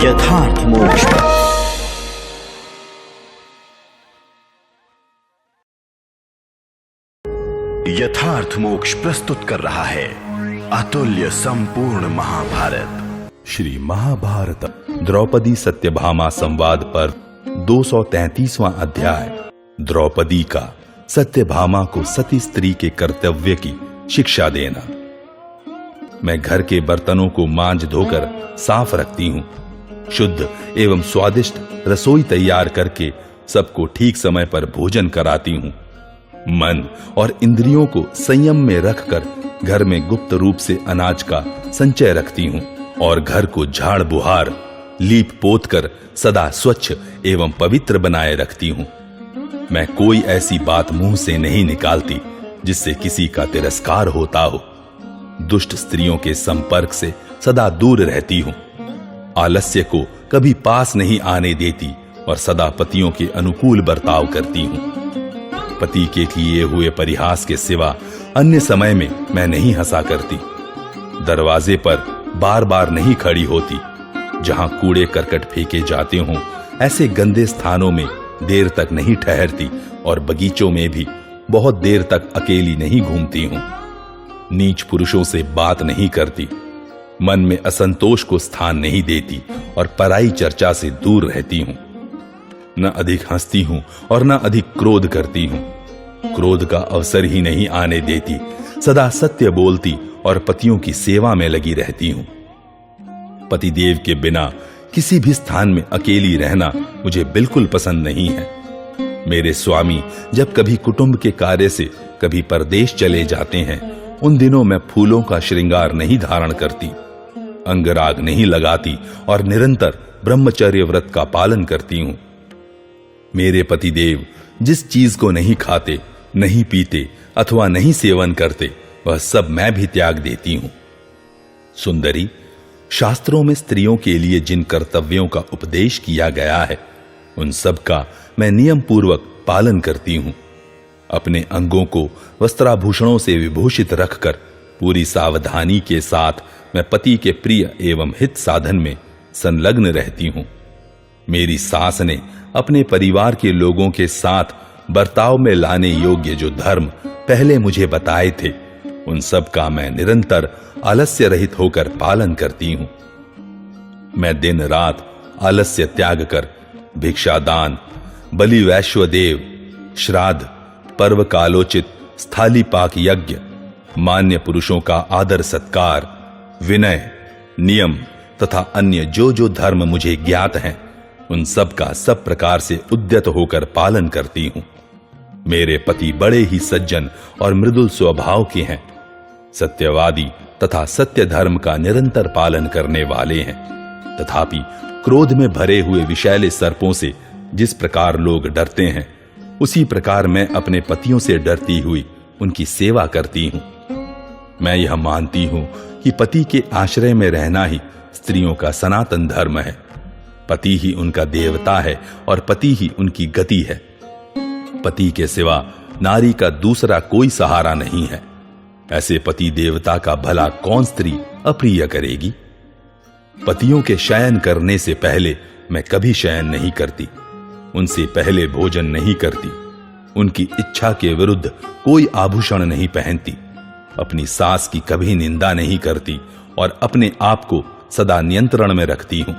यथार्थ मोक्ष। यथार्थ मोक्ष प्रस्तुत कर रहा है अतुल्य संपूर्ण महाभारत। श्री महाभारत द्रौपदी सत्यभामा संवाद पर 233वां अध्याय। द्रौपदी का सत्यभामा को सती स्त्री के कर्तव्य की शिक्षा देना। मैं घर के बर्तनों को मांज धोकर साफ रखती हूँ। शुद्ध एवं स्वादिष्ट रसोई तैयार करके सबको ठीक समय पर भोजन कराती हूँ। मन और इंद्रियों को संयम में रखकर घर में गुप्त रूप से अनाज का संचय रखती हूँ और घर को झाड़ बुहार लीप पोत कर सदा स्वच्छ एवं पवित्र बनाए रखती हूँ। मैं कोई ऐसी बात मुंह से नहीं निकालती जिससे किसी का तिरस्कार होता हो। दुष्ट स्त्रियों के संपर्क से सदा दूर रहती हूँ। आलस्य को कभी पास नहीं आने देती और सदा पतियों के अनुकूल बर्ताव करती हूँ। पति के किए हुए परिहास के सिवा अन्य समय में मैं नहीं हंसा करती। दरवाजे पर बार बार नहीं खड़ी होती। जहां कूड़े करकट फेंके जाते हों ऐसे गंदे स्थानों में देर तक नहीं ठहरती और बगीचों में भी बहुत देर तक अकेली नहीं घूमती हूं। नीच पुरुषों से बात नहीं करती। मन में असंतोष को स्थान नहीं देती और पराई चर्चा से दूर रहती हूं। न अधिक हंसती हूं और न अधिक क्रोध करती हूं। क्रोध का अवसर ही नहीं आने देती। सदा सत्य बोलती और पतियों की सेवा में लगी रहती हूं। पतिदेव के बिना किसी भी स्थान में अकेली रहना मुझे बिल्कुल पसंद नहीं है। मेरे स्वामी जब कभी कुटुंब के कार्य से कभी परदेश चले जाते हैं, उन दिनों मैं फूलों का श्रृंगार नहीं धारण करती, अंगराग नहीं लगाती और निरंतर ब्रह्मचर्य व्रत का पालन करती हूं। मेरे पतिदेव जिस चीज को नहीं खाते, नहीं पीते अथवा नहीं सेवन करते, वह सब मैं भी त्याग देती हूं। सुंदरी, शास्त्रों में स्त्रियों के लिए जिन कर्तव्यों का उपदेश किया गया है, उन सब का मैं नियम पूर्वक पालन करती हूं। अपने अंगों को वस्त्राभूषणों से विभूषित रखकर पूरी सावधानी के साथ मैं पति के प्रिय एवं हित साधन में संलग्न रहती हूं। मेरी सास ने अपने परिवार के लोगों के साथ बर्ताव में लाने योग्य जो धर्म पहले मुझे बताए थे, उन सब का मैं निरंतर आलस्य रहित होकर पालन करती हूं। मैं दिन रात आलस्य त्याग कर भिक्षादान, बलि वैश्वदेव, श्राद्ध, पर्व कालोचित स्थाली पाक यज्ञ, मान्य पुरुषों का आदर सत्कार, विनय, नियम तथा अन्य जो जो धर्म मुझे ज्ञात हैं, उन सब का सब प्रकार से उद्यत होकर पालन करती हूं। मेरे पति बड़े ही सज्जन और मृदुल स्वभाव के हैं। सत्यवादी तथा सत्य धर्म का निरंतर पालन करने वाले हैं। तथापि क्रोध में भरे हुए विषैले सर्पों से जिस प्रकार लोग डरते हैं, उसी प्रकार मैं अपने पतियों से डरती हुई उनकी सेवा करती हूं। मैं यह मानती हूं कि पति के आश्रय में रहना ही स्त्रियों का सनातन धर्म है। पति ही उनका देवता है और पति ही उनकी गति है। पति के सिवा नारी का दूसरा कोई सहारा नहीं है। ऐसे पति देवता का भला कौन स्त्री अप्रिय करेगी? पतियों के शयन करने से पहले मैं कभी शयन नहीं करती, उनसे पहले भोजन नहीं करती, उनकी इच्छा के विरुद्ध कोई आभूषण नहीं पहनती, अपनी सास की कभी निंदा नहीं करती और अपने आप को सदा नियंत्रण में रखती हूं।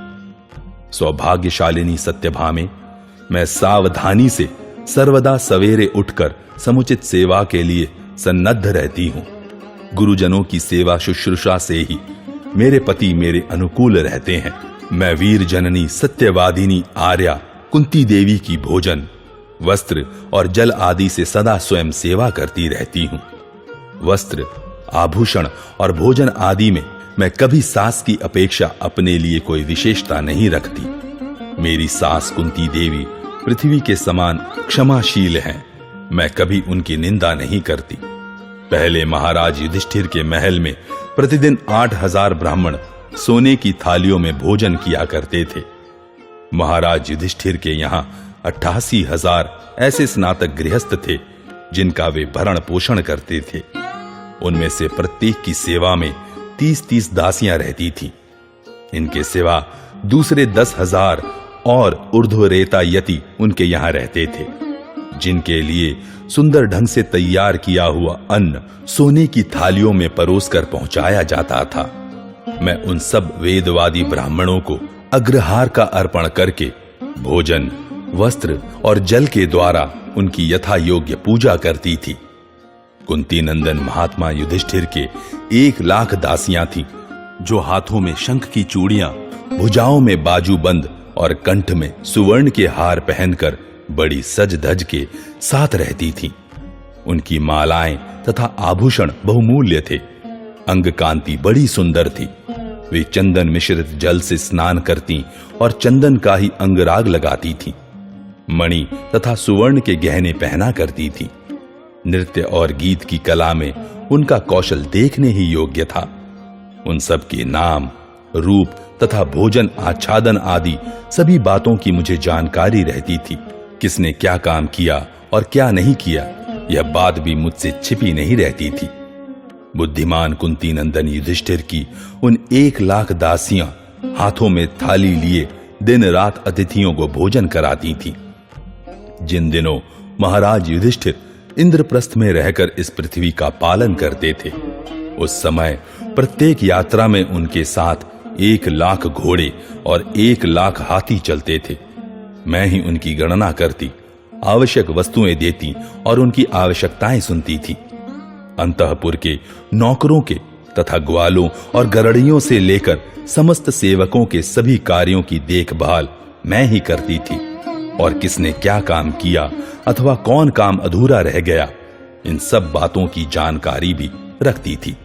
सौभाग्यशालिनी सत्यभामे, मैं सावधानी से सर्वदा सवेरे उठकर समुचित सेवा के लिए सन्नद्ध रहती हूं। गुरुजनों की सेवा शुश्रूषा से ही मेरे पति मेरे अनुकूल रहते हैं। मैं वीर जननी सत्यवादिनी आर्या कुंती देवी की भोजन, वस्त्र और जल आदि से सदा स्वयं सेवा करती रहती हूं। वस्त्र, आभूषण और भोजन आदि में मैं कभी सास की अपेक्षा अपने लिए कोई विशेषता नहीं रखती। मेरी सास कुंती देवी पृथ्वी के समान क्षमाशील हैं। मैं कभी उनकी निंदा नहीं करती। पहले महाराज युधिष्ठिर के महल में प्रतिदिन 8000 ब्राह्मण सोने की थालियों में भोजन किया करते थे। महाराज युधिष्ठिर के यहां 88,000 ऐसे स्नातक गृहस्थ थे जिनका वे भरण पोषण करते थे। उनमें से प्रत्येक की सेवा में 30-30 दासियां रहती थीं। इनके सिवा दूसरे 10,000 और ऊर्ध्वरेता यति उनके यहां रहते थे, जिनके लिए सुंदर ढंग से तैयार किया हुआ अन्न सोने की थालियों में परोसकर पहुंचाया जाता था। मैं उन सब वेदवादी ब्राह्मणों को अग्रहार का अर्पण करके भोजन, वस्त्र और जल के द्वारा उनकी यथा योग्य पूजा करती थी। कुंती नंदन महात्मा युधिष्ठिर के 1,00,000 दासियां थीं, जो हाथों में शंख की चूड़ियां, भुजाओं में बाजूबंद और कंठ में सुवर्ण के हार पहनकर बड़ी सज धज के साथ रहती थीं। उनकी मालाएं तथा आभूषण बहुमूल्य थे। अंग कांति बड़ी सुंदर थी। वे चंदन मिश्रित जल से स्नान करती और चंदन का ही अंगराग लगाती थीं। मणि तथा सुवर्ण के गहने पहना करती थीं। नृत्य और गीत की कला में उनका कौशल देखने ही योग्य था। उन सब के नाम, रूप तथा भोजन आच्छादन आदि सभी बातों की मुझे जानकारी रहती थी। किसने क्या काम किया और क्या नहीं किया, यह बात भी मुझसे छिपी नहीं रहती थी। बुद्धिमान कुंती नंदन युधिष्ठिर की उन 1,00,000 दासियां हाथों में थाली लिए दिन रात अतिथियों को भोजन कराती थीं। जिन दिनों महाराज युधिष्ठिर इंद्रप्रस्थ में रहकर इस पृथ्वी का पालन करते थे, उस समय प्रत्येक यात्रा में उनके साथ 1,00,000 घोड़े और 1,00,000 हाथी चलते थे। मैं ही उनकी गणना करती, आवश्यक वस्तुएं देती और उनकी आवश्यकताएं सुनती थी। अंतःपुर के नौकरों के तथा ग्वालों और गरड़ियों से लेकर समस्त सेवकों के सभी कार्यों की देखभाल मैं ही करती थी, और किसने क्या काम किया अथवा कौन काम अधूरा रह गया, इन सब बातों की जानकारी भी रखती थी।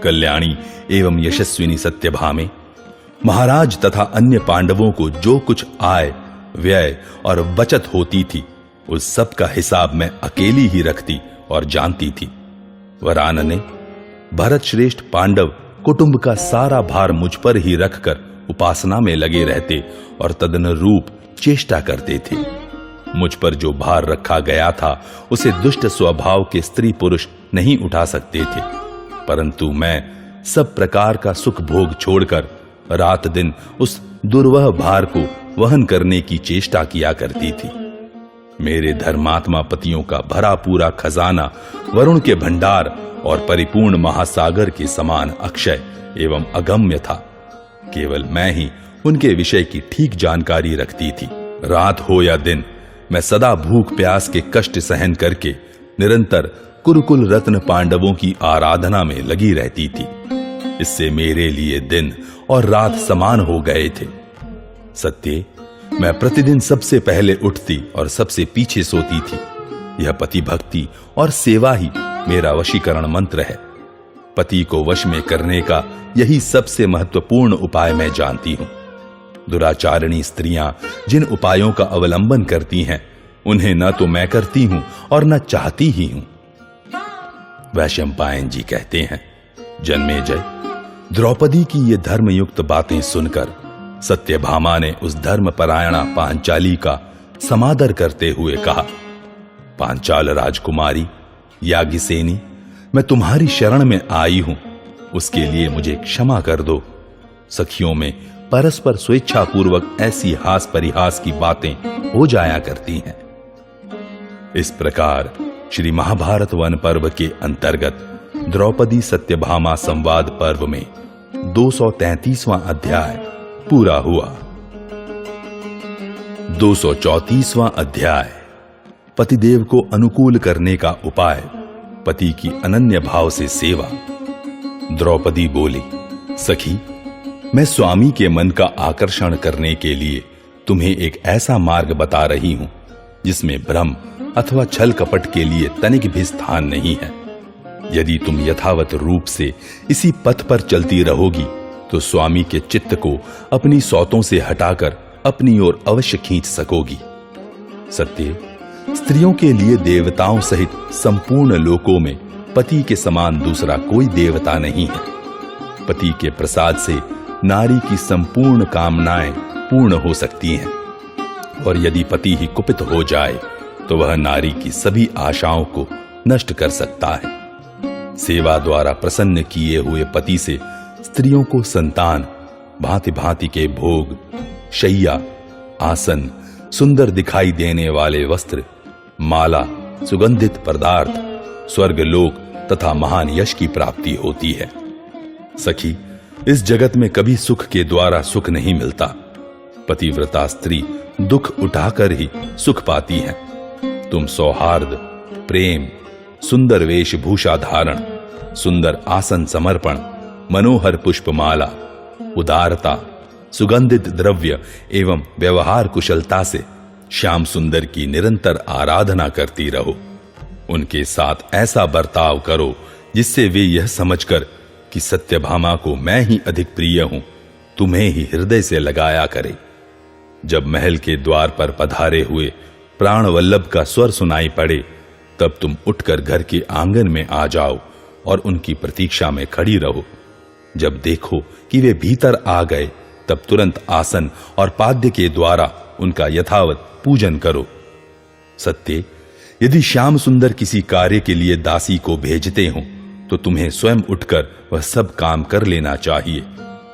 कल्याणी एवं यशस्विनी सत्यभामे महाराज तथा अन्य पांडवों को जो कुछ आय, व्यय और बचत होती थी, उस सब का हिसाब मैं अकेली ही रखती और जानती थी। वरानने, भरत श्रेष्ठ पांडव कुटुंब का सारा भार मुझ पर ही रखकर उपासना में लगे रहते और तदनुरूप चेष्टा करते थे। मुझ पर जो भार रखा गया था उसे दुष्ट स्वभाव के स्त्री पुरुष नहीं उठा सकते थे, परंतु मैं सब प्रकार का सुख भोग छोड़कर रात दिन उस दुर्वह भार को वहन करने की चेष्टा किया करती थी। मेरे धर्मात्मा पतियों का भरा पूरा खजाना वरुण के भंडार और परिपूर्ण महासागर के समान अक्षय एवं अगम्य था। केवल मैं ही उनके विषय की ठीक जानकारी रखती थी। रात हो या दिन, मैं सदा भूख प्यास के कष्ट सहन करके निरंतर कुरुकुल रत्न पांडवों की आराधना में लगी रहती थी। इससे मेरे लिए दिन और रात समान हो गए थे। सत्य, मैं प्रतिदिन सबसे पहले उठती और सबसे पीछे सोती थी। यह पति भक्ति और सेवा ही मेरा वशीकरण मंत्र है। पति को वश में करने का यही सबसे महत्वपूर्ण उपाय मैं जानती हूं। दुराचारिणी स्त्रियां जिन उपायों का अवलंबन करती हैं, उन्हें न तो मैं करती हूं और न चाहती ही हूं। वैशंपायन जी कहते हैं, जन्मेजय, द्रौपदी की ये धर्मयुक्त बातें सुनकर सत्यभामा ने उस धर्मपरायणा पांचाली का समादर करते हुए कहा, पांचाल राजकुमारी याज्ञसेनी, मैं तुम्हारी शरण में आई हूं, उसके लिए मुझे क्षमा कर दो। सखियों में परस्पर स्वेच्छापूर्वक ऐसी हास परिहास की बातें हो जाया करती हैं। इस प्रकार श्री महाभारत वन पर्व के अंतर्गत द्रौपदी सत्यभामा संवाद पर्व में 233वां अध्याय पूरा हुआ। 234वां अध्याय पतिदेव को अनुकूल करने का उपाय, पति की अनन्य भाव से सेवा। द्रौपदी बोली, सखी, मैं स्वामी के मन का आकर्षण करने के लिए तुम्हें एक ऐसा मार्ग बता रही हूं जिसमें भ्रम अथवा छल कपट के लिए तनिक भी स्थान नहीं है। यदि तुम यथावत रूप से इसी पथ पर चलती रहोगी तो स्वामी के चित्त को अपनी सौतों से हटाकर अपनी ओर अवश्य खींच सकोगी। सत्य, स्त्रियों के लिए देवताओं सहित संपूर्ण लोकों में पति के समान दूसरा कोई देवता नहीं है। पति के प्रसाद से नारी की संपूर्ण कामनाएं पूर्ण हो सकती हैं, और यदि पति ही कुपित हो जाए तो वह नारी की सभी आशाओं को नष्ट कर सकता है। सेवा द्वारा प्रसन्न किए हुए पति से स्त्रियों को संतान, भांति भांति के भोग, शैया, आसन, सुंदर दिखाई देने वाले वस्त्र, माला, सुगंधित पदार्थ, स्वर्गलोक तथा महान यश की प्राप्ति होती है। सखी, इस जगत में कभी सुख के द्वारा सुख नहीं मिलता। पतिव्रता स्त्री दुख उठाकर ही सुख पाती है। तुम सौहार्द, प्रेम, सुंदर वेशभूषा धारण, सुंदर आसन समर्पण, मनोहर पुष्पमाला, उदारता, सुगंधित द्रव्य एवं व्यवहार कुशलता से श्याम सुंदर की निरंतर आराधना करती रहो। उनके साथ ऐसा बर्ताव करो जिससे वे यह समझकर कि सत्यभामा को मैं ही अधिक प्रिय हूं, तुम्हें ही हृदय से लगाया करे। जब महल के द्वार पर पधारे हुए प्राणवल्लभ का स्वर सुनाई पड़े, तब तुम उठकर घर के आंगन में आ जाओ और उनकी प्रतीक्षा में खड़ी रहो। जब देखो कि वे भीतर आ गए, तब तुरंत आसन और पाद्य के द्वारा उनका यथावत पूजन करो। सत्य, यदि श्याम सुंदर किसी कार्य के लिए दासी को भेजते हो तो तुम्हें स्वयं उठकर वह सब काम कर लेना चाहिए,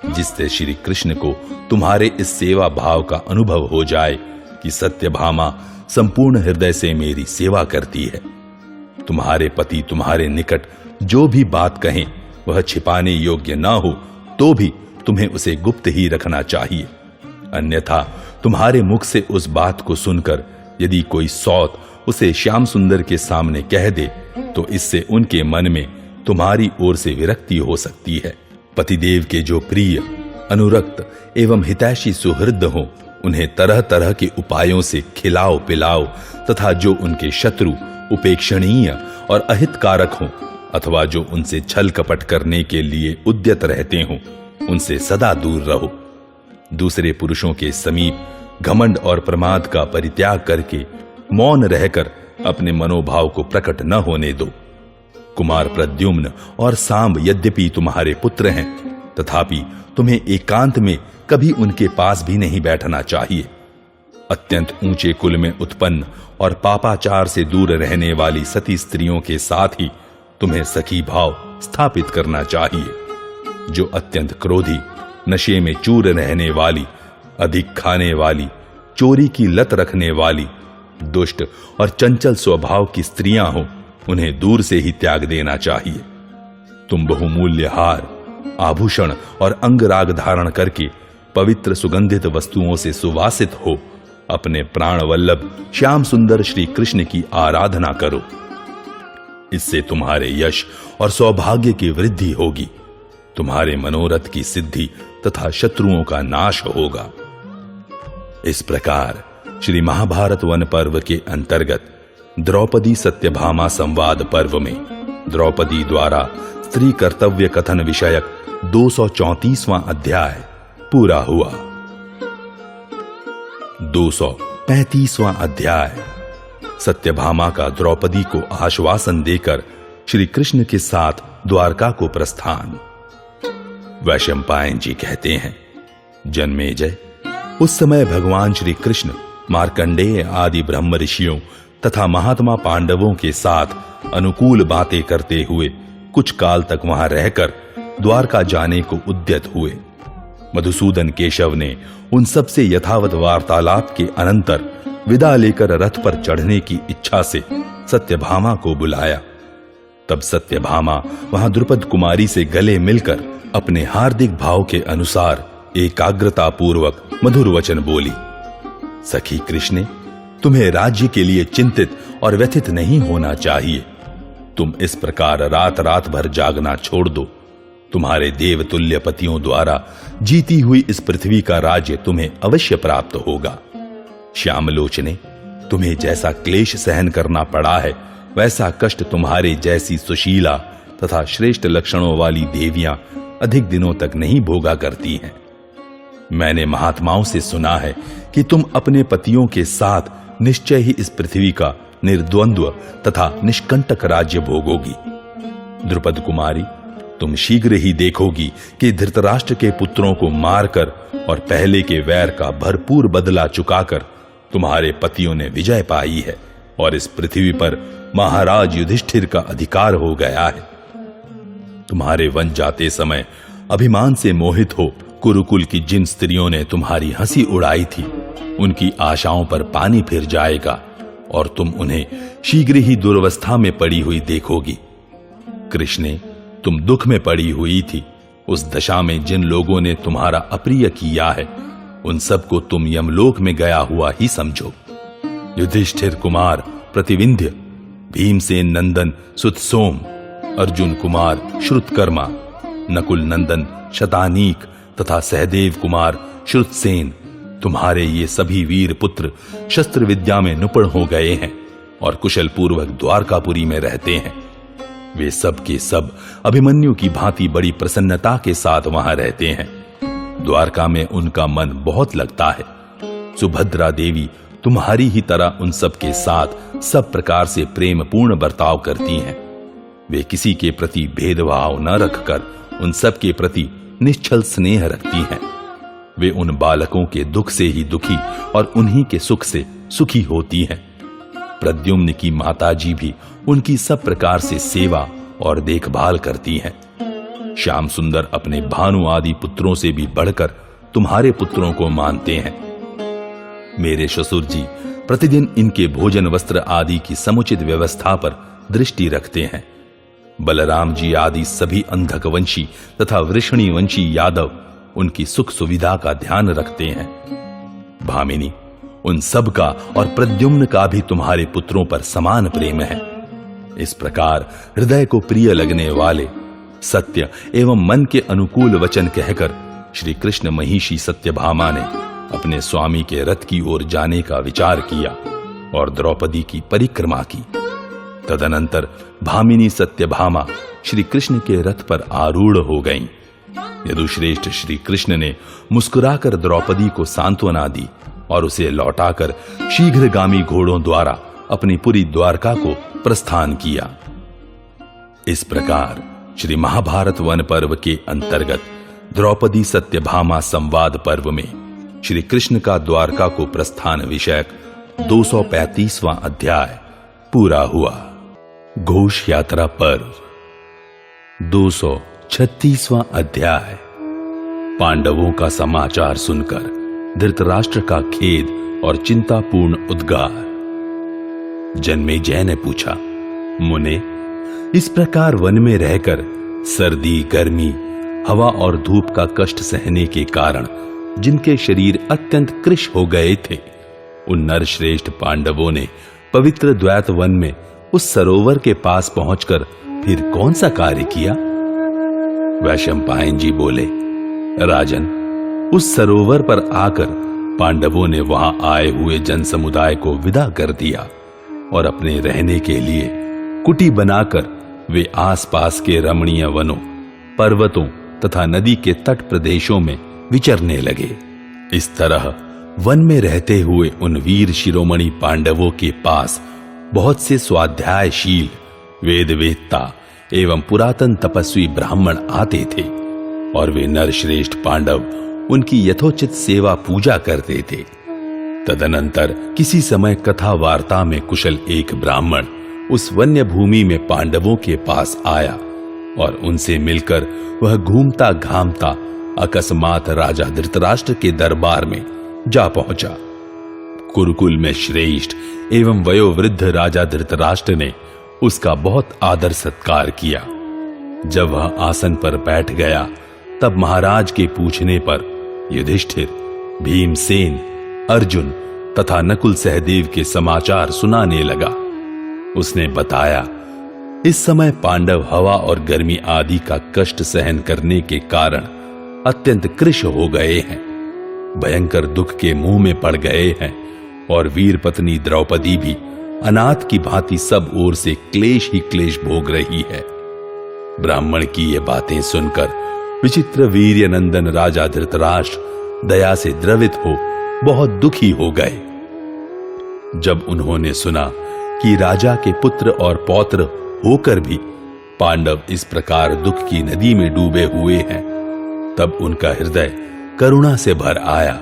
जिससे श्री कृष्ण को तुम्हारे इस सेवा भाव का अनुभव हो जाए कि सत्यभामा संपूर्ण हृदय से मेरी सेवा करती है। तुम्हारे पति तुम्हारे निकट जो भी बात कहें वह छिपाने योग्य न हो तो भी तुम्हें उसे गुप्त ही रखना चाहिए। अन्यथा तुम्हारे मुख से उस बात को सुनकर यदि कोई सौत उसे श्याम सुंदर के सामने कह दे तो इससे उनके मन में तुम्हारी ओर से विरक्ति हो सकती है। पतिदेव के जो प्रिय, अनुरक्त एवं हितैषी सुहृद हो, उन्हें तरह तरह के उपायों से खिलाओ पिलाओ तथा जो उनके शत्रु, उपेक्षणीय और अहितकारक हों अथवा जो उनसे छल कपट करने के लिए उद्यत रहते हों, उनसे सदा दूर रहो। दूसरे पुरुषों के समीप घमंड और प्रमाद का परित्याग करके मौन रहकर अपने मनोभाव को प्रकट न होने दो। कुमार प्रद्युम्न और सांब यद्यपि तुम्हारे पुत्र हैं, तथापि तुम्हें एकांत में कभी उनके पास भी नहीं बैठना चाहिए। अत्यंत ऊंचे कुल में उत्पन्न और पापाचार से दूर रहने वाली सती स्त्रियों के साथ ही तुम्हें सखी भाव स्थापित करना चाहिए। जो अत्यंत क्रोधी, नशे में चूर रहने वाली, अधिक खाने वाली, चोरी की लत रखने वाली, दुष्ट और चंचल स्वभाव की स्त्रियां हो, उन्हें दूर से ही त्याग देना चाहिए। तुम बहुमूल्य हार, आभूषण और अंगराग धारण करके पवित्र सुगंधित वस्तुओं से सुवासित हो अपने प्राण वल्लभ श्याम सुंदर श्री कृष्ण की आराधना करो। इससे तुम्हारे यश और सौभाग्य की वृद्धि होगी, तुम्हारे मनोरथ की सिद्धि तथा शत्रुओं का नाश होगा। इस प्रकार श्री महाभारत वन पर्व के अंतर्गत द्रौपदी सत्यभामा संवाद पर्व में द्रौपदी द्वारा स्त्री कर्तव्य कथन विषयक 234वां अध्याय पूरा हुआ। 235वां अध्याय सत्यभामा का द्रौपदी को आश्वासन देकर श्री कृष्ण के साथ द्वारका को प्रस्थान। वैशंपायन जी कहते हैं, जन्मेजय, उस समय भगवान श्री कृष्ण मार्कंडेय आदि ब्रह्म ऋषियों तथा महात्मा पांडवों के साथ अनुकूल बातें करते हुए कुछ काल तक वहां रहकर द्वारका जाने को उद्यत हुए। मधुसूदन केशव ने उन सब से यथावत वार्तालाप के अनंतर विदा लेकर रथ पर चढ़ने की इच्छा से सत्यभामा को बुलाया। तब सत्यभामा वहां द्रुपद कुमारी से गले मिलकर अपने हार्दिक भाव के अनुसार एकाग्रता पूर्वक मधुर वचन बोली। सखी कृष्णे, तुम्हें राज्य के लिए चिंतित और व्यथित नहीं होना चाहिए। तुम इस प्रकार रात रात भर जागना छोड़ दो। तुम्हारे देवतुल्य पतियों द्वारा जीती हुई इस पृथ्वी का राज्य तुम्हें अवश्य प्राप्त होगा। श्यामलोचने, तुम्हें जैसा क्लेश सहन करना पड़ा है, वैसा कष्ट तुम्हारे जैसी सुशीला तथा श्रेष्ठ लक्षणों वाली देवियां अधिक दिनों तक नहीं भोगा करती हैं। मैंने महात्माओं से सुना है कि तुम अपने पतियों के साथ निश्चय ही इस पृथ्वी का निर्द्वंद्व तथा निष्कंटक राज्य भोगोगी। द्रुपद कुमारी, तुम शीघ्र ही देखोगी कि धृतराष्ट्र के पुत्रों को मारकर और पहले के वैर का भरपूर बदला चुकाकर तुम्हारे पतियों ने विजय पाई है और इस पृथ्वी पर महाराज युधिष्ठिर का अधिकार हो गया है। तुम्हारे वन जाते समय अभिमान से मोहित हो कुरुकुल की जिन स्त्रियों ने तुम्हारी हंसी उड़ाई थी, उनकी आशाओं पर पानी फिर जाएगा और तुम उन्हें शीघ्र ही दुर्वस्था में पड़ी हुई देखोगी। कृष्णे, तुम दुख में पड़ी हुई थी, उस दशा में जिन लोगों ने तुम्हारा अप्रिय किया है, उन सबको तुम यमलोक में गया हुआ ही समझो। युधिष्ठिर कुमार प्रतिविंध्य, भीमसेन नंदन सुतसोम, अर्जुन कुमार श्रुतकर्मा, नकुल नंदन शतानीक तथा सहदेव कुमार श्रुतसेन, तुम्हारे ये सभी वीर पुत्र शस्त्र विद्या में निपुण हो गए हैं और कुशल पूर्वक द्वारकापुरी में रहते हैं। वे सब के सब अभिमन्यु की भांति बड़ी प्रसन्नता के साथ वहां रहते हैं। द्वारका में उनका मन बहुत लगता है। सुभद्रा देवी तुम्हारी ही तरह उन सब के साथ सब प्रकार से प्रेम पूर्ण बर्ताव करती हैं। वे किसी के प्रति भेदभाव न रखकर उन सब के प्रति निश्चल स्नेह रखती हैं। वे उन बालकों के दुख से ही दुखी और उन्हीं के सुख से सुखी होती हैं। प्रद्युम्न की माताजी भी उनकी सब प्रकार से सेवा और देखभाल करती हैं। श्याम सुंदर अपने भानु आदि पुत्रों से भी बढ़कर तुम्हारे पुत्रों को मानते हैं। मेरे ससुर जी प्रतिदिन इनके भोजन वस्त्र आदि की समुचित व्यवस्था पर दृष्टि रखते हैं। बलराम जी आदि सभी अंधकवंशी तथा वृषणी वंशी यादव उनकी सुख सुविधा का ध्यान रखते हैं। भामिनी, उन सब का और प्रद्युम्न का भी तुम्हारे पुत्रों पर समान प्रेम है। इस प्रकार हृदय को प्रिय लगने वाले सत्य एवं मन के अनुकूल वचन कहकर श्री कृष्ण महिषी सत्यभामा ने अपने स्वामी के रथ की ओर जाने का विचार किया और द्रौपदी की परिक्रमा की। तदनंतर भामिनी सत्यभामा श्री कृष्ण के रथ पर आरूढ़ हो गईं। यदुश्रेष्ठ श्री कृष्ण ने मुस्कुराकर द्रौपदी को सांत्वना दी और उसे लौटाकर शीघ्रगामी घोड़ों द्वारा अपनी पूरी द्वारका को प्रस्थान किया। इस प्रकार श्री महाभारत वन पर्व के अंतर्गत द्रौपदी सत्यभामा संवाद पर्व में श्री कृष्ण का द्वारका को प्रस्थान विषयक 235वां अध्याय पूरा हुआ। घोष यात्रा पर्व 236वां अध्याय। पांडवों का समाचार सुनकर धृतराष्ट्र का खेद और चिंतापूर्ण उद्गार। जन्मेजय ने पूछा, मुने, इस प्रकार वन में रहकर सर्दी गर्मी हवा और धूप का कष्ट सहने के कारण जिनके शरीर अत्यंत कृश हो गए थे, उन नरश्रेष्ठ पांडवों ने पवित्र द्वैत वन में उस सरोवर के पास पहुंचकर फिर कौन सा कार्य किया? वैशंपायन जी बोले, राजन, उस सरोवर पर आकर पांडवों ने वहां आए हुए जन समुदाय को विदा कर दिया और अपने रहने के लिए कुटी बनाकर वे आसपास के रमणीय वनों, पर्वतों तथा नदी के तट प्रदेशों में विचरने लगे। इस तरह वन में रहते हुए उन वीर शिरोमणि पांडवों के पास बहुत से स्वाध्यायशील, वेदवेत्ता एवं पुरातन तपस्वी ब्राह्मण आते थे और वे नरश्रेष्ठ पांडव उनकी यथोचित सेवा पूजा करते थे। तदनंतर किसी समय कथा वार्ता में कुशल एक ब्राह्मण उस वन्य भूमि में पांडवों के पास आया और उनसे मिलकर वह घूमता घामता अकस्मात राजा धृतराष्ट्र के दरबार में जा पहुंचा। कुरुकुल में श्रेष्ठ एवं वयोवृद्ध राजा धृतराष्ट्र ने उसका बहुत आदर सत्कार किया। जब वह आसन पर बैठ गया तब महाराज के पूछने पर युधिष्ठिर, भीमसेन, अर्जुन तथा नकुल सहदेव के समाचार सुनाने लगा। उसने बताया, इस समय पांडव हवा और गर्मी आदि का कष्ट सहन करने के कारण अत्यंत कृश हो गए हैं, भयंकर दुख के मुंह में पड़ गए हैं और वीर पत्नी द्रौपदी भी अनाथ की भांति सब ओर से क्लेश ही क्लेश भोग रही है। ब्राह्मण की ये बातें सुनकर विचित्र वीर्य नंदन राजा धृतराष्ट्र दया से द्रवित हो बहुत दुखी हो गए। जब उन्होंने सुना कि राजा के पुत्र और पौत्र होकर भी पांडव इस प्रकार दुख की नदी में डूबे हुए हैं, तब उनका हृदय करुणा से भर आया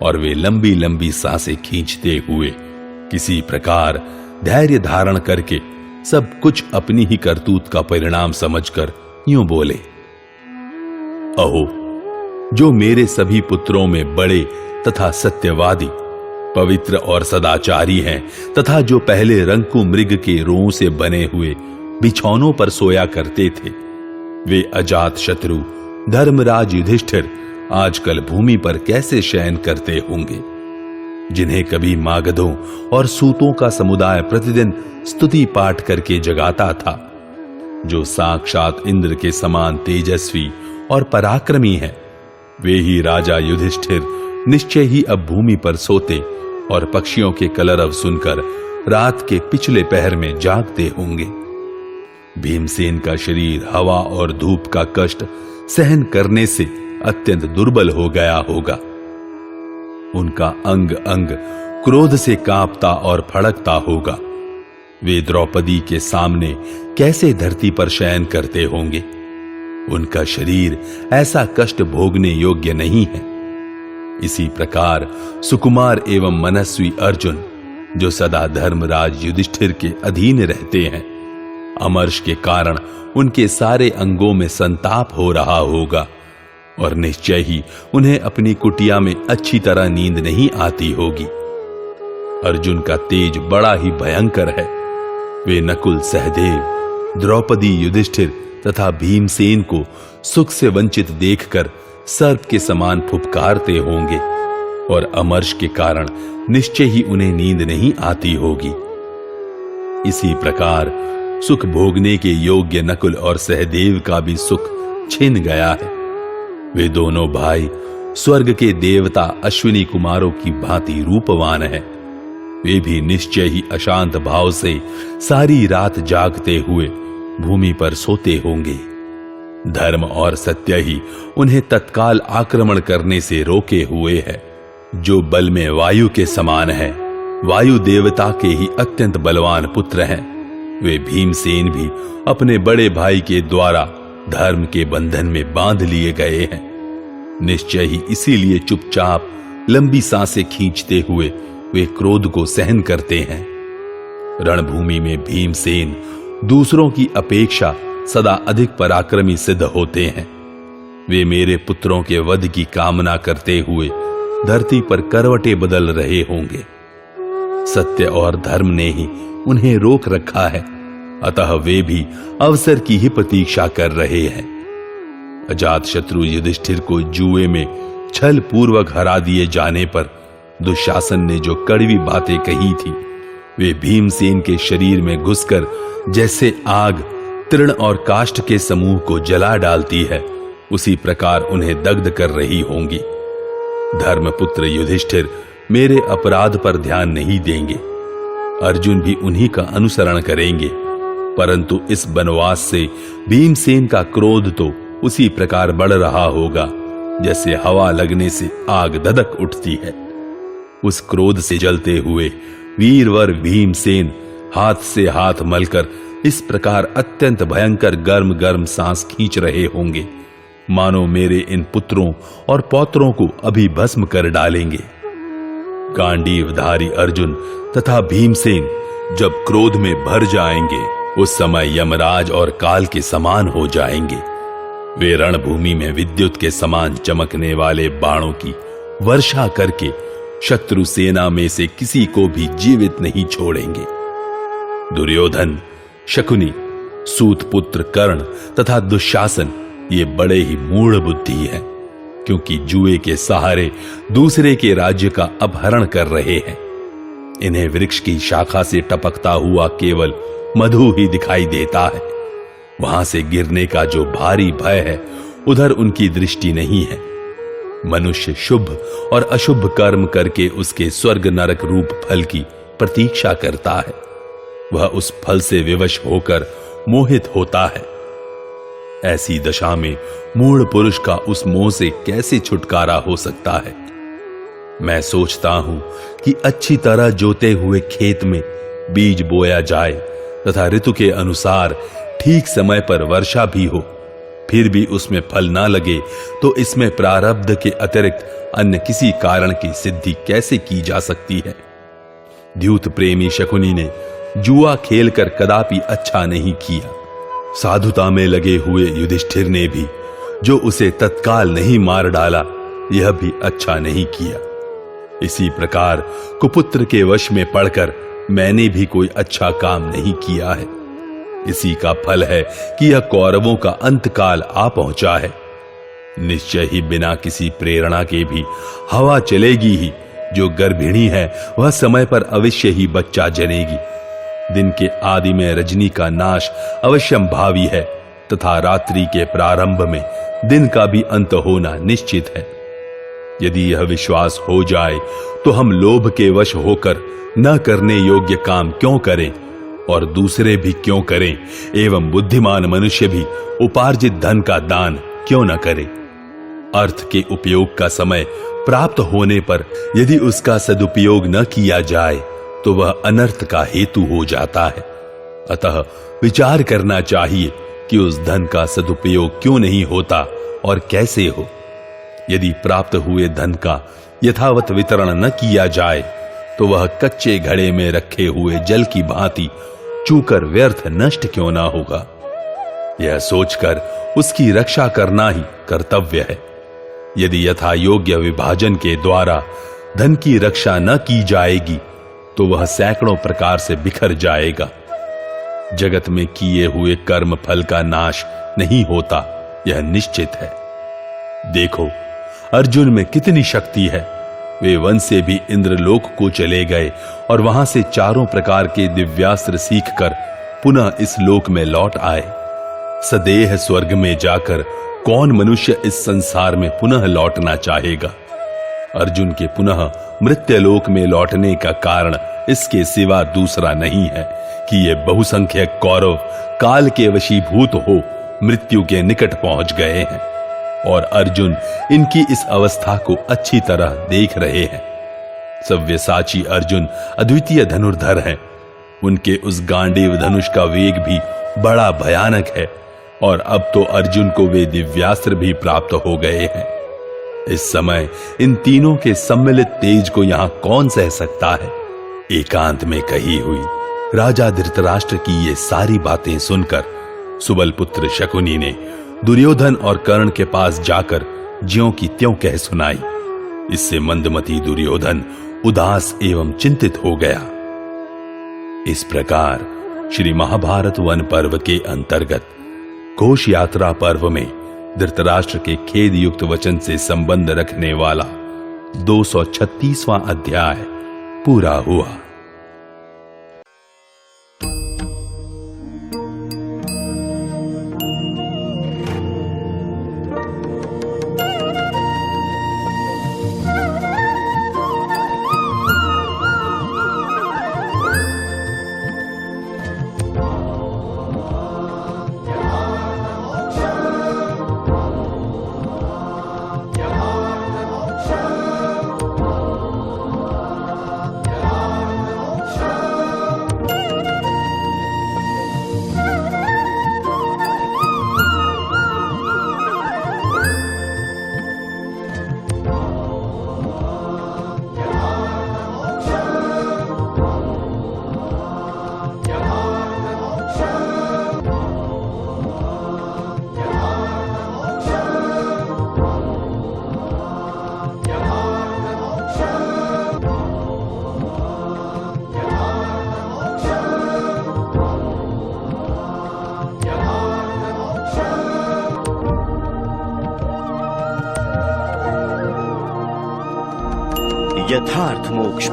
और वे लंबी लंबी सांसें खींचते हुए किसी प्रकार धैर्य धारण करके सब कुछ अपनी ही करतूत का परिणाम समझकर यूं बोले, अहो, जो मेरे सभी पुत्रों में बड़े तथा सत्यवादी, पवित्र और सदाचारी हैं, तथा जो पहले रंकु मृग के रों से बने हुए बिछौनों पर सोया करते थे, वे अजात शत्रु धर्मराज युधिष्ठिर आजकल भूमि पर कैसे शयन करते होंगे, जिन्हें कभी मागधों और सूतों का समुदाय प्रतिदिन स्तुति पाठ करके जगाता था, जो साक्षात इंद्र के समान तेजस्वी और पराक्रमी हैं, वे ही राजा युधिष्ठिर निश्चय ही अब भूमि पर सोते और पक्षियों के कलरव सुनकर रात के पिछले पहर में जागते होंगे। भीमसेन का शरीर हवा और धूप का कष्ट सहन करने से अत्यंत दुर्बल हो गया होगा। उनका अंग अंग क्रोध से कांपता और फड़कता होगा। वे द्रौपदी के सामने कैसे धरती पर शयन करते होंगे। उनका शरीर ऐसा कष्ट भोगने योग्य नहीं है। इसी प्रकार सुकुमार एवं मनस्वी अर्जुन, जो सदा धर्मराज युधिष्ठिर के अधीन रहते हैं, अमर्ष के कारण उनके सारे अंगों में संताप हो रहा होगा और निश्चय ही उन्हें अपनी कुटिया में अच्छी तरह नींद नहीं आती होगी। अर्जुन का तेज बड़ा ही भयंकर है। वे नकुल, सहदेव, द्रौपदी, युधिष्ठिर तथा भीमसेन को सुख से वंचित देखकर सर्प के समान फुफकारते होंगे और अमर्ष के कारण निश्चय ही उन्हें नींद नहीं आती होगी। इसी प्रकार सुख भोगने के योग्य नकुल और सहदेव का भी सुख छिन गया है। वे दोनों भाई स्वर्ग के देवता अश्विनी कुमारों की भांति रूपवान हैं। वे भी निश्चय ही अशांत भाव से सारी रात जागते हुए भूमि पर सोते होंगे। धर्म और सत्य ही उन्हें तत्काल आक्रमण करने से रोके हुए है। जो बल में वायु के समान है, वायु देवता के ही अत्यंत बलवान पुत्र हैं। वे भीमसेन भी अपने बड़े भाई के द्वारा धर्म के बंधन में बांध लिए गए हैं। निश्चय ही इसीलिए चुपचाप लंबी सांसें खींचते हुए वे क्रोध को सहन करते हैं। रणभूमि में भीमसेन दूसरों की अपेक्षा सदा अधिक पराक्रमी सिद्ध होते हैं। वे मेरे पुत्रों के वध की कामना करते हुए धरती पर करवटे बदल रहे होंगे। सत्य और धर्म ने ही उन्हें रोक रखा है, अतः वे भी अवसर की ही प्रतीक्षा कर रहे हैं। अजात शत्रु युधिष्ठिर को जुए में छल पूर्वक हरा दिए जाने पर दुशासन ने जो कड़वी बातें कही थी, वे भीमसेन के शरीर में घुसकर जैसे आग तृण और काष्ठ के समूह को जला डालती है, उसी प्रकार उन्हें दग्ध कर रही होंगी। धर्मपुत्र युधिष्ठिर मेरे अपराध पर ध्यान नहीं देंगे। अर्जुन भी उन्हीं का अनुसरण करेंगे, परंतु इस वनवास से भीमसेन का क्रोध तो उसी प्रकार बढ़ रहा होगा जैसे हवा लगने से आग धधक उठती है। उस क्रोध से जलते हुए वीरवर भीमसेन हाथ से हाथ मलकर इस प्रकार अत्यंत भयंकर गर्म गर्म सांस खींच रहे होंगे, मानो मेरे इन पुत्रों और पौत्रों को अभी भस्म कर डालेंगे। गांडीवधारी अर्जुन तथा भीमसेन जब क्रोध में भर जाएंगे, उस समय यमराज और काल के समान हो जाएंगे। वे रणभूमि में विद्युत के समान चमकने वाले बाणों की वर्षा करके शत्रु सेना में से किसी को भी जीवित नहीं छोड़ेंगे। दुर्योधन, शकुनी, सूतपुत्र कर्ण तथा दुशासन ये बड़े ही मूढ़ बुद्धि हैं, क्योंकि जुए के सहारे दूसरे के राज्य का अपहरण कर रहे हैं। इन्हें वृक्ष की शाखा से टपकता हुआ केवल मधु ही दिखाई देता है। वहां से गिरने का जो भारी भय है, उधर उनकी दृष्टि नहीं है। मनुष्य शुभ और अशुभ कर्म करके उसके स्वर्ग नरक रूप फल की प्रतीक्षा करता है। वह उस फल से विवश होकर मोहित होता है। ऐसी दशा में मूढ़ पुरुष का उस मोह से कैसे छुटकारा हो सकता है। मैं सोचता हूं कि अच्छी तरह जोते हुए खेत में बीज बोया जाए तथा ऋतु के अनुसार ठीक समय पर वर्षा भी हो, फिर भी उसमें फल ना लगे तो इसमें प्रारब्ध के अतिरिक्त अन्य किसी कारण की सिद्धि कैसे की जा सकती है। द्यूत प्रेमी शकुनी ने जुआ खेलकर कदापि अच्छा नहीं किया। साधुता में लगे हुए युधिष्ठिर ने भी जो उसे तत्काल नहीं मार डाला, यह भी अच्छा नहीं किया। इसी प्रकार कुपुत्र के वश में पड़कर मैंने भी कोई अच्छा काम नहीं किया है। इसी का फल है कि यह कौरवों का अंतकाल आ पहुंचा है। निश्चय ही बिना किसी प्रेरणा के भी हवा चलेगी ही। जो गर्भिणी है वह समय पर अवश्य ही बच्चा जनेगी। दिन के आदि में रजनी का नाश अवश्यम भावी है तथा रात्रि के प्रारंभ में दिन का भी अंत होना निश्चित है। यदि यह विश्वास हो जाए तो हम लोभ के वश होकर न करने योग्य काम क्यों करें और दूसरे भी क्यों करें, एवं बुद्धिमान मनुष्य भी उपार्जित धन का दान क्यों न करे। अर्थ के उपयोग का समय प्राप्त होने पर यदि उसका सदुपयोग न किया जाए तो वह अनर्थ का हेतु हो जाता है। अतः विचार करना चाहिए कि उस धन का सदुपयोग क्यों नहीं होता और कैसे हो। यदि प्राप्त हुए धन का यथावत वितरण न किया जाए तो वह कच्चे घड़े में रखे हुए जल की भांति चूकर व्यर्थ नष्ट क्यों ना होगा। यह सोचकर उसकी रक्षा करना ही कर्तव्य है। यदि यथा योग्य विभाजन के द्वारा धन की रक्षा न की जाएगी तो वह सैकड़ों प्रकार से बिखर जाएगा। जगत में किए हुए कर्म फल का नाश नहीं होता, यह निश्चित है। देखो अर्जुन में कितनी शक्ति है। वे वन से भी इंद्रलोक को चले गए और वहां से चारों प्रकार के दिव्यास्त्र सीखकर पुनः इस लोक में लौट आए। सदेह स्वर्ग में जाकर कौन मनुष्य इस संसार में पुनः लौटना चाहेगा। अर्जुन के पुनः मृत्यलोक में लौटने का कारण इसके सिवा दूसरा नहीं है कि ये बहुसंख्यक कौरव काल के वशीभूत हो मृत्यु के निकट पहुंच गए हैं और अर्जुन इनकी इस अवस्था को अच्छी तरह देख रहे हैं। सव्यसाची अर्जुन अद्वितीय धनुर्धर हैं। उनके उस गांडीव धनुष का वेग भी बड़ा भयानक है और अब तो अर्जुन को वे दिव्यास्त्र भी प्राप्त हो गए हैं। इस समय इन तीनों के सम्मिलित तेज को यहां कौन सह सकता है। एकांत में कही हुई राजा धृतराष्ट्र की ये सारी बातें सुनकर सुबल पुत्र शकुनी ने दुर्योधन और कर्ण के पास जाकर ज्यों की त्यों कह सुनाई। इससे मंदमती दुर्योधन उदास एवं चिंतित हो गया। इस प्रकार श्री महाभारत वन पर्व के अंतर्गत घोष यात्रा पर्व में धृतराष्ट्र के खेद युक्त वचन से संबंध रखने वाला 236वां अध्याय पूरा हुआ। यथार्थ मोक्ष